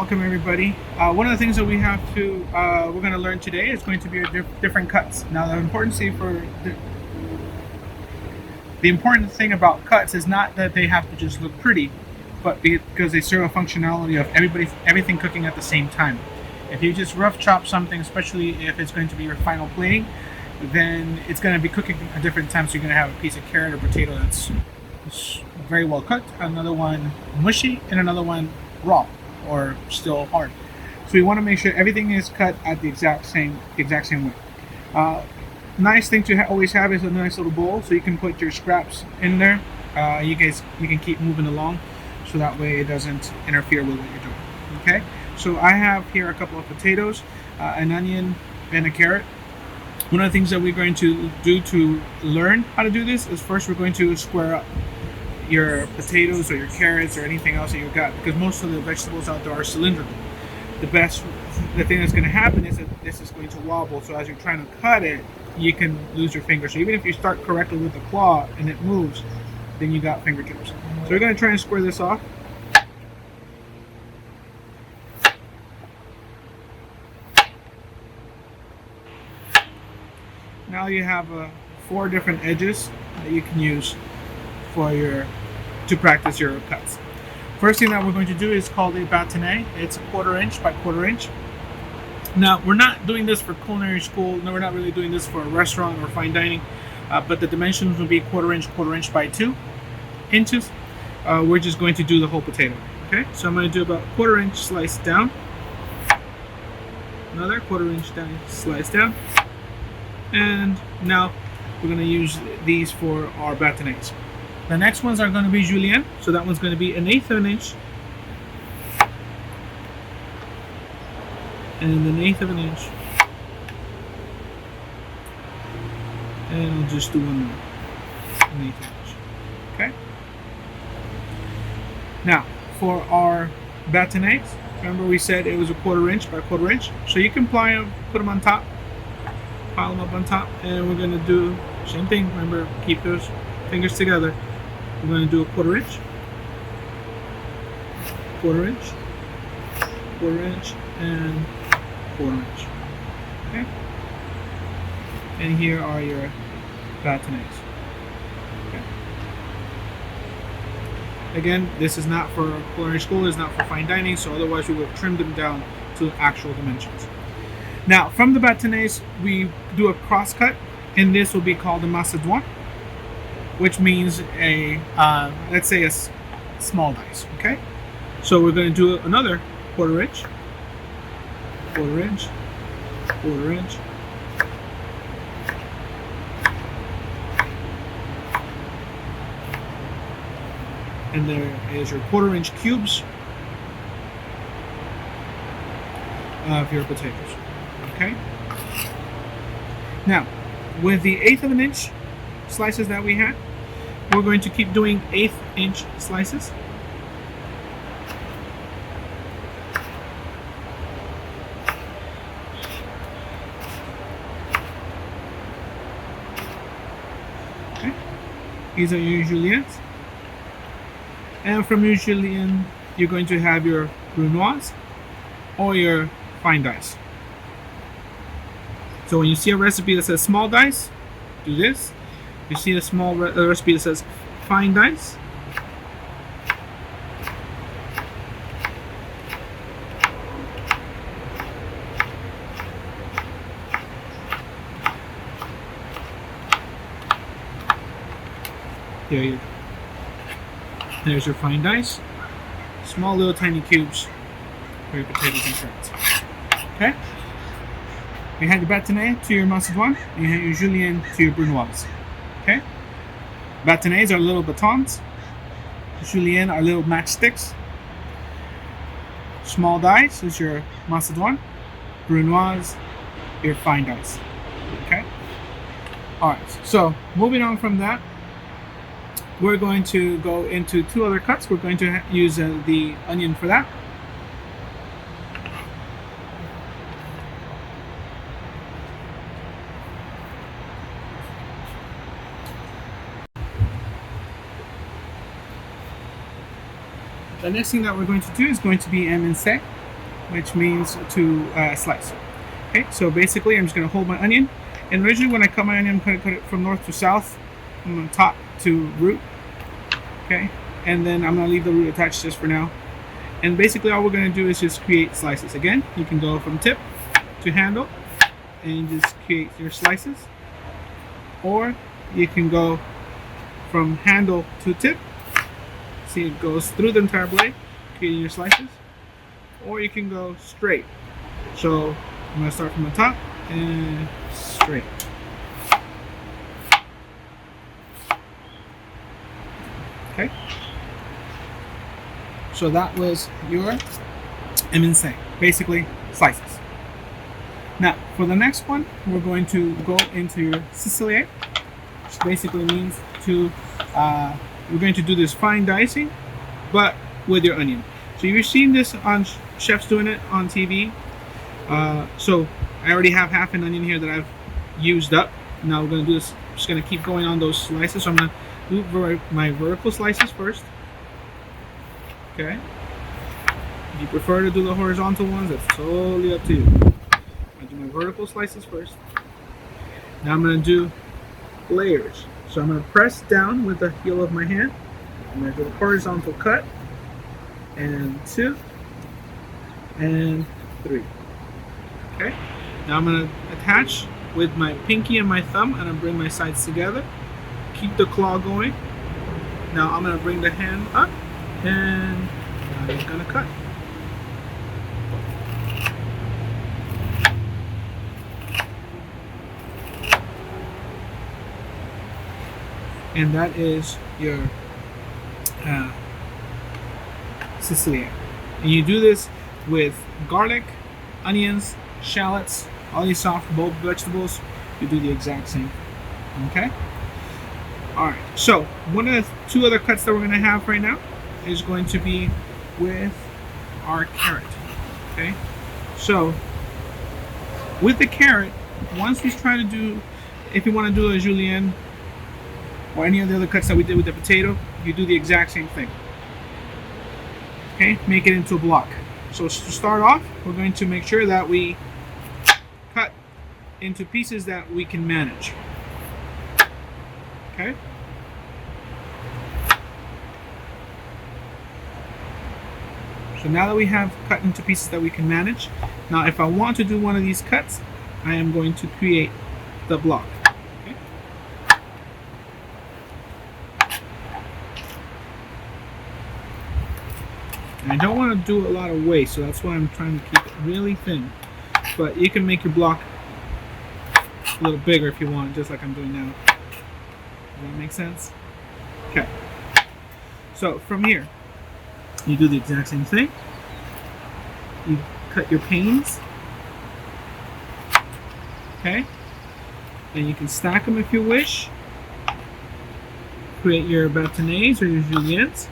welcome everybody. One of the things that we have to we're going to learn today is going to be different cuts. Now the important thing about cuts is not that they have to just look pretty, but because they serve a functionality of everything cooking at the same time. If you just rough chop something, especially if it's going to be your final plating, then it's going to be cooking at different times. So you're going to have a piece of carrot or potato that's very well cooked, another one mushy, and another one raw or still hard. So we want to make sure everything is cut at the exact same way. Nice thing to always have is a nice little bowl, so you can put your scraps in there. You can keep moving along, so that way it doesn't interfere with what you're doing. Okay, so I have here a couple of potatoes, an onion, and a carrot. One of the things that we're going to do to learn how to do this is first we're going to square up your potatoes or your carrots or anything else that you've got, because most of the vegetables out there are cylindrical. The thing that's going to happen is that this is going to wobble, so as you're trying to cut it, you can lose your finger. So even if you start correctly with the claw and it moves, then you got fingertips. So we're going to try and square this off. Now you have 4 different edges that you can use to practice your cuts. First thing that we're going to do is called a batonnet. It's 1/4 inch by 1/4 inch. Now we're not doing this for culinary school. No, we're not really doing this for a restaurant or fine dining. But the dimensions will be 1/4 inch by 2 inches. We're just going to do the whole potato. Okay, so I'm going to do about 1/4 inch slice down. Another 1/4 inch down, slice down. And now we're going to use these for our batonnets. The next ones are going to be Julienne, so that one's going to be 1/8 of an inch, and 1/8 of an inch, and I'll just do one more, 1/8 of an inch. Okay. Now for our batonnets, remember we said it was 1/4 inch by 1/4 inch, so you can put them on top, pile them up on top, and we're going to do the same thing. Remember, keep those fingers together. We're going to do a 1/4 inch, 1/4 inch, 1/4 inch, and 1/4 inch. Okay? And here are your batonnets. Okay. Again, this is not for culinary school, it's not for fine dining, so otherwise we will trim them down to actual dimensions. Now, from the batonnets, we do a cross cut, and this will be called a Macedoine, which means let's say a small dice. Okay, so we're going to do another 1/4 inch, 1/4 inch, 1/4 inch, and there is your 1/4 inch cubes of your potatoes. Okay. Now, with the 1/8 of an inch slices that we had, we're going to keep doing 1/8 inch slices. Okay. These are your Juliennes. And from your Julienne, you're going to have your Brunoise or your fine dice. So when you see a recipe that says small dice, do this. You see a recipe that says fine dice, there's your fine dice. Small little tiny cubes for your potatoes and carrots. Okay? You had your batonnet to your Macedoine, you had your Julienne to your Brunoise. Okay? Batonnets are little batons. Julienne are little matchsticks. Small dice is your Macedoine. Brunoise, your fine dice. Okay? Alright, so moving on from that, we're going to go into 2 other cuts. We're going to use the onion for that. The next thing that we're going to do is going to be Emincer. which means to slice. Okay, so basically I'm just going to hold my onion, and originally when I cut my onion, I'm going to cut it from north to south, from top to root. Okay, and then I'm going to leave the root attached just for now. And basically all we're going to do is just create slices. Again, you can go from tip to handle and just create your slices, or you can go from handle to tip. See, it goes through the entire blade, creating your slices, or you can go straight. So I'm going to start from the top and straight. Okay. So that was your Emincer, basically slices. Now, for the next one, we're going to go into your Ciseler, which basically means to, we're going to do this fine dicing, but with your onion. So you've seen this on chefs doing it on TV. So I already have half an onion here that I've used up. Now we're going to do this, just going to keep going on those slices. So I'm going to do my vertical slices first. Okay. If you prefer to do the horizontal ones, that's totally up to you. I do my vertical slices first. Now I'm going to do layers. So I'm going to press down with the heel of my hand. I'm going to do a horizontal cut, and 2, and 3. Okay. Now I'm going to attach with my pinky and my thumb, and I bring my sides together. Keep the claw going. Now I'm going to bring the hand up, and I'm just going to cut. And that is your Ciseler. And you do this with garlic, onions, shallots, all these soft bulb vegetables. You do the exact same. Okay? Alright, so one of the 2 other cuts that we're going to have right now is going to be with our carrot. Okay? So, with the carrot, once we try to do, if you want to do a Julienne, or any of the other cuts that we did with the potato, you do the exact same thing. Okay, make it into a block. So to start off, we're going to make sure that we cut into pieces that we can manage. Okay? So now that we have cut into pieces that we can manage, now if I want to do one of these cuts, I am going to create the block. And I don't want to do a lot of waste, so that's why I'm trying to keep it really thin. But you can make your block a little bigger if you want, just like I'm doing now. Does that make sense? Okay. So from here, you do the exact same thing. You cut your panes. Okay? And you can stack them if you wish. Create your batonnets or your juliennes.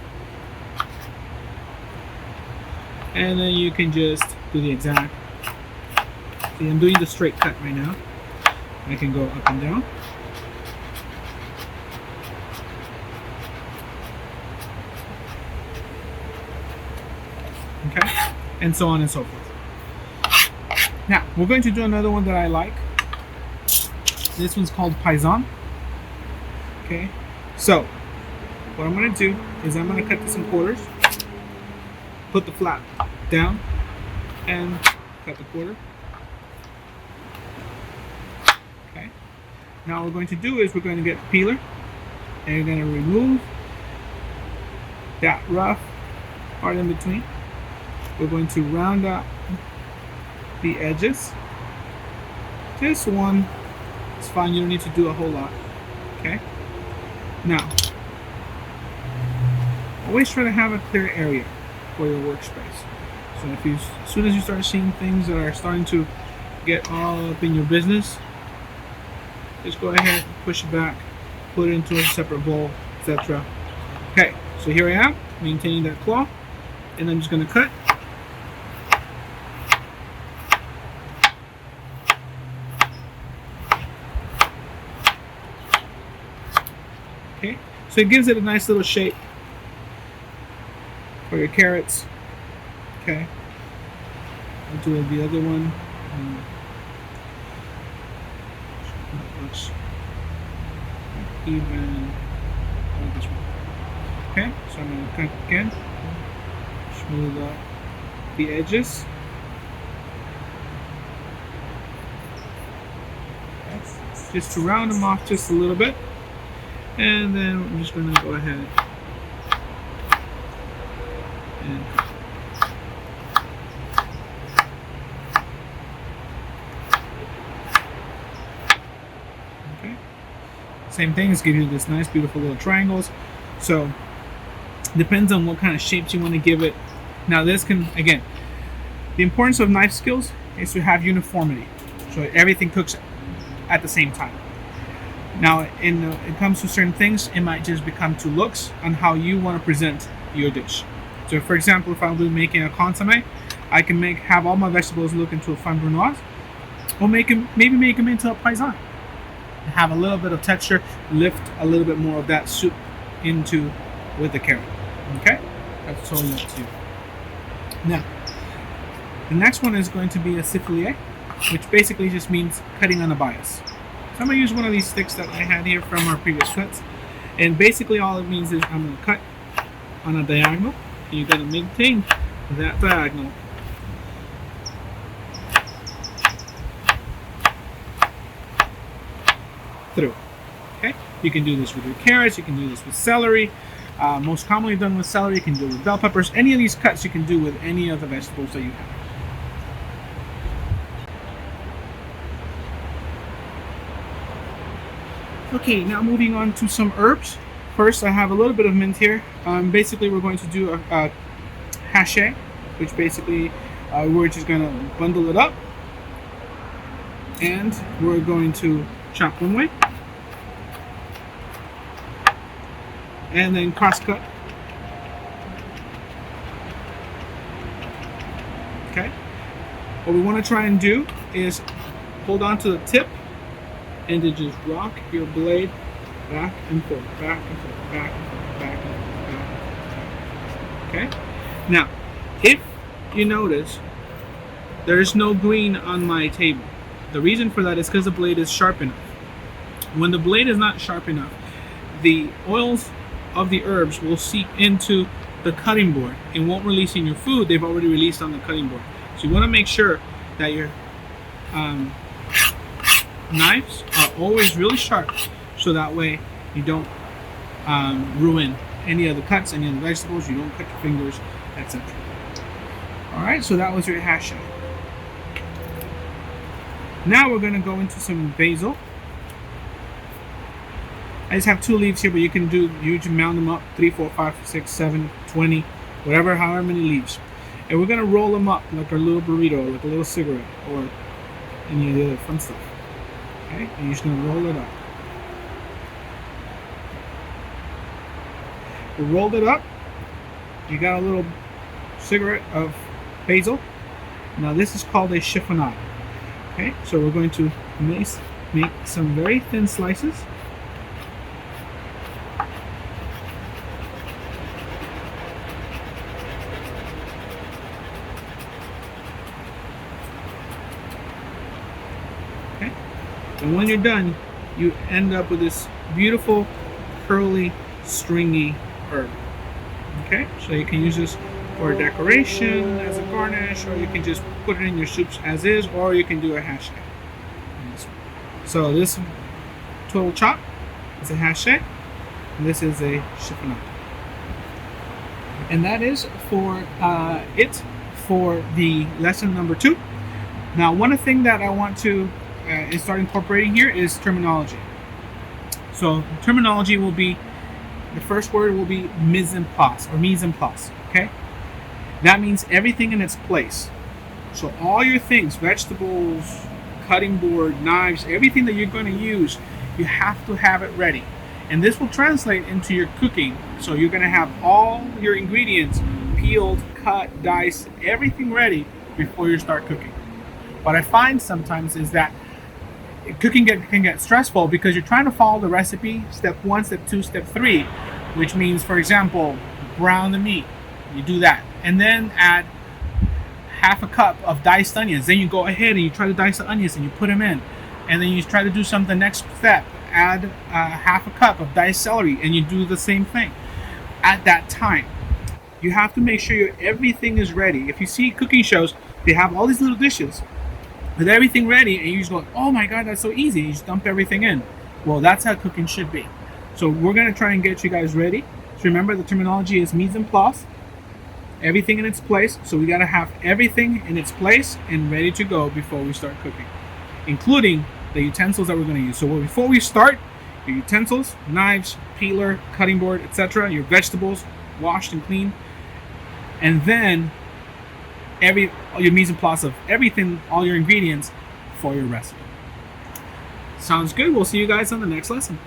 And then you can just do the exact. See, I'm doing the straight cut right now. I can go up and down. Okay, and so on and so forth. Now, we're going to do another one that I like. This one's called Paysanne. Okay, so what I'm going to do is I'm going to cut this in quarters. Put the flap down and cut the quarter. Okay. Now what we're going to do is we're going to get the peeler and you're going to remove that rough part in between. We're going to round up the edges. Just one. It's fine. You don't need to do a whole lot. Okay. Now, always try to have a clear area for your workspace. So if you, as soon as you start seeing things that are starting to get all up in your business, just go ahead, push it back, put it into a separate bowl, etc. Okay, so here I am, maintaining that claw, and I'm just going to cut. Okay, so it gives it a nice little shape for your carrots. Okay. I'll do the other one. Looks even. This one. Okay, so I'm going to cut again. Smooth out the edges. Just to round them off just a little bit. And then I'm just going to go ahead and okay. Same thing, is give you this nice beautiful little triangles. So depends on what kind of shapes you want to give it. Now this can, again, the importance of knife skills is to have uniformity, so everything cooks at the same time. Now it comes to certain things, it might just become to looks on how you want to present your dish. So for example, if I'm making a consomme, I can have all my vegetables look into a fine brunoise, or maybe make them into a paysanne. Have a little bit of texture, lift a little bit more of that soup into with the carrot. Okay, that's totally up to you. Now, the next one is going to be a ciseler, which basically just means cutting on a bias. So I'm going to use one of these sticks that I had here from our previous cuts, and basically all it means is I'm going to cut on a diagonal, and you're going to maintain that diagonal through. Okay, you can do this with your carrots, you can do this with celery. Most commonly done with celery, you can do it with bell peppers. Any of these cuts you can do with any of the vegetables that you have. Okay, now moving on to some herbs. First, I have a little bit of mint here. Basically, we're going to do a hacher, which basically we're just going to bundle it up, and we're going to chop one way, and then cross cut. Okay. What we want to try and do is hold on to the tip and to just rock your blade back and forth, back and forth, back and forth, back and forth, back and forth. Okay. Now, if you notice, there's no green on my table. The reason for that is because the blade is sharp enough. When the blade is not sharp enough, the oils of the herbs will seep into the cutting board and won't release in your food. They've already released on the cutting board. So you want to make sure that your knives are always really sharp, so that way you don't ruin any of the cuts, any of the vegetables, you don't cut your fingers, etc. Alright, so that was your hacher. Now we're going to go into some basil. I just have 2 leaves here, but you can mount them up 3, 4, 5, 6, 7, 20, whatever, however many leaves. And we're going to roll them up like a little burrito, like a little cigarette, or any of the other fun stuff. Okay, and you're just going to roll it up. We rolled it up. You got a little cigarette of basil. Now this is called a chiffonade. Okay, so we're going to make some very thin slices. Okay, and when you're done, you end up with this beautiful, curly, stringy herb. Okay, so you can use this for decoration as a garnish, or you can just put it in your soups as is, or you can do a hacher. So this total chop is a hacher, and this is a chiffonade. And that is for it for the lesson number 2. Now, one thing that I want to start incorporating here is terminology. So terminology will be, the first word will be mise en place, or mise en place. Okay, that means everything in its place. So all your things, vegetables, cutting board, knives, everything that you're going to use, you have to have it ready. And this will translate into your cooking. So you're going to have all your ingredients peeled, cut, diced, everything ready before you start cooking. What I find sometimes is that cooking can get stressful because you're trying to follow the recipe, step 1, step 2, step 3, which means, for example, brown the meat. You do that, and then add half a cup of diced onions. Then you go ahead and you try to dice the onions and you put them in. And then you try to do the next step. Add half a cup of diced celery and you do the same thing. At that time, you have to make sure everything is ready. If you see cooking shows, they have all these little dishes with everything ready and you just go, oh my god, that's so easy. You just dump everything in. Well, that's how cooking should be. So we're going to try and get you guys ready. So remember, the terminology is mise en place. Everything in its place. So we got to have everything in its place and ready to go before we start cooking, including the utensils that we're going to use. So before we start, your utensils, knives, peeler, cutting board, etc., your vegetables washed and clean, and then your mise en place of everything, all your ingredients for your recipe. Sounds good. We'll see you guys on the next lesson.